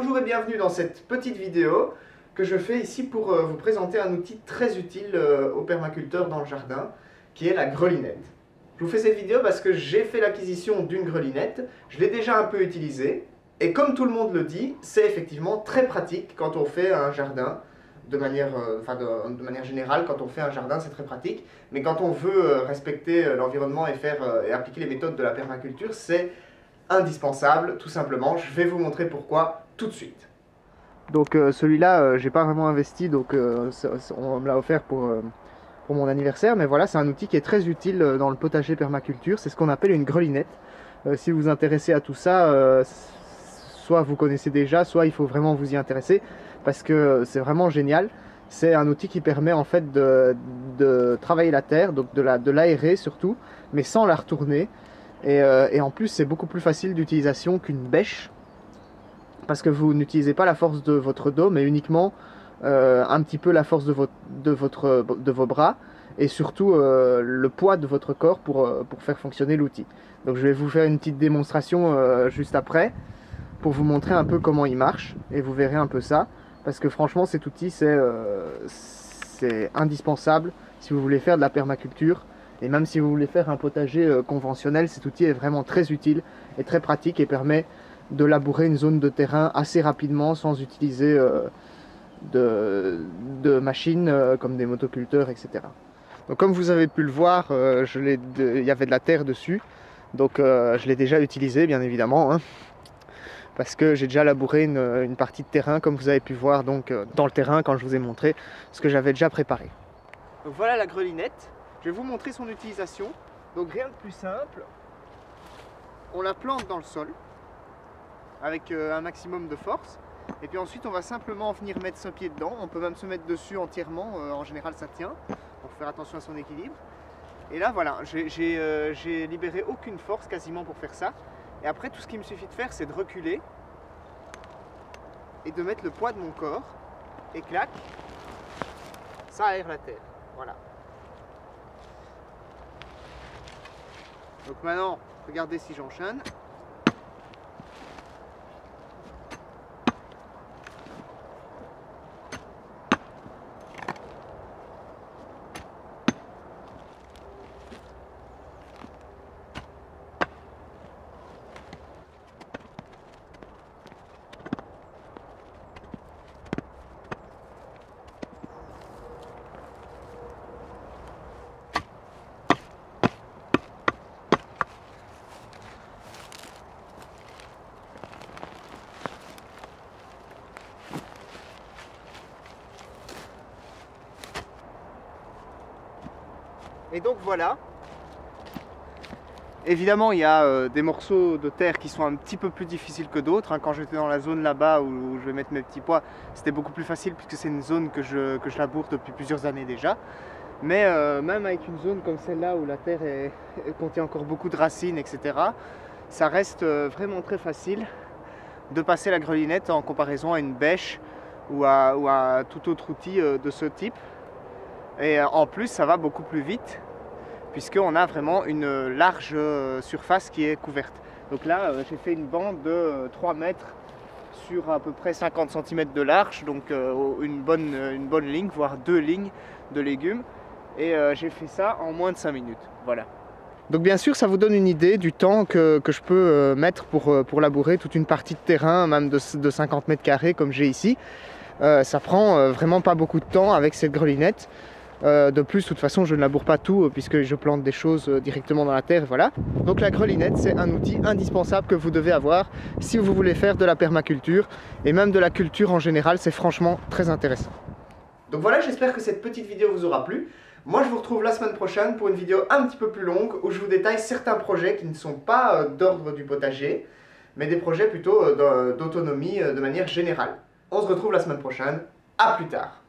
Bonjour et bienvenue dans cette petite vidéo que je fais ici pour vous présenter un outil très utile aux permaculteurs dans le jardin, qui est la grelinette. Je vous fais cette vidéo parce que j'ai fait l'acquisition d'une grelinette, je l'ai déjà un peu utilisée, et comme tout le monde le dit, c'est effectivement très pratique quand on fait un jardin, de manière générale, quand on fait un jardin c'est très pratique, mais quand on veut respecter l'environnement et appliquer les méthodes de la permaculture, c'est indispensable, tout simplement. Je vais vous montrer pourquoi tout de suite. Donc celui-là, j'ai pas vraiment investi, donc on me l'a offert pour mon anniversaire, mais voilà, c'est un outil qui est très utile dans le potager permaculture, c'est ce qu'on appelle une grelinette. Si vous vous intéressez à tout ça, soit vous connaissez déjà, soit il faut vraiment vous y intéresser, parce que c'est vraiment génial. C'est un outil qui permet en fait de travailler la terre, donc de l'aérer surtout, mais sans la retourner. Et en plus, c'est beaucoup plus facile d'utilisation qu'une bêche, parce que vous n'utilisez pas la force de votre dos, mais uniquement un petit peu la force de vos bras, et surtout le poids de votre corps pour faire fonctionner l'outil. Donc je vais vous faire une petite démonstration juste après, pour vous montrer un peu comment il marche, et vous verrez un peu ça, parce que franchement cet outil c'est indispensable si vous voulez faire de la permaculture. Et même si vous voulez faire un potager conventionnel, cet outil est vraiment très utile et très pratique et permet de labourer une zone de terrain assez rapidement sans utiliser de machines comme des motoculteurs, etc. Donc comme vous avez pu le voir, il y avait de la terre dessus, donc je l'ai déjà utilisé bien évidemment, hein, parce que j'ai déjà labouré une partie de terrain comme vous avez pu voir donc, dans le terrain quand je vous ai montré ce que j'avais déjà préparé. Donc voilà la grelinette. Je vais vous montrer son utilisation. Donc rien de plus simple, on la plante dans le sol avec un maximum de force, et puis ensuite on va simplement venir mettre son pied dedans. On peut même se mettre dessus entièrement, en général ça tient, pour faire attention à son équilibre. Et là voilà, j'ai libéré aucune force quasiment pour faire ça, et après tout ce qu'il me suffit de faire c'est de reculer et de mettre le poids de mon corps, et clac, ça aère la terre, voilà. Donc maintenant, regardez si j'enchaîne. Et donc voilà, évidemment il y a des morceaux de terre qui sont un petit peu plus difficiles que d'autres, hein. Quand j'étais dans la zone là-bas où je vais mettre mes petits pois, c'était beaucoup plus facile puisque c'est une zone que je laboure depuis plusieurs années déjà. Mais même avec une zone comme celle-là où la terre contient encore beaucoup de racines, etc., ça reste vraiment très facile de passer la grelinette en comparaison à une bêche ou à tout autre outil de ce type. Et en plus ça va beaucoup plus vite puisqu'on a vraiment une large surface qui est couverte. Donc là j'ai fait une bande de 3 mètres sur à peu près 50 cm de large, donc une bonne ligne, voire 2 lignes de légumes, et j'ai fait ça en moins de 5 minutes, voilà. Donc bien sûr ça vous donne une idée du temps que je peux mettre pour labourer toute une partie de terrain, même de 50 mètres carrés comme j'ai ici. Ça prend vraiment pas beaucoup de temps avec cette grelinette. De plus, de toute façon, je ne laboure pas tout puisque je plante des choses directement dans la terre, voilà. Donc la grelinette, c'est un outil indispensable que vous devez avoir si vous voulez faire de la permaculture et même de la culture en général, c'est franchement très intéressant. Donc voilà, j'espère que cette petite vidéo vous aura plu. Moi, je vous retrouve la semaine prochaine pour une vidéo un petit peu plus longue où je vous détaille certains projets qui ne sont pas d'ordre du potager, mais des projets plutôt d'autonomie de manière générale. On se retrouve la semaine prochaine, à plus tard.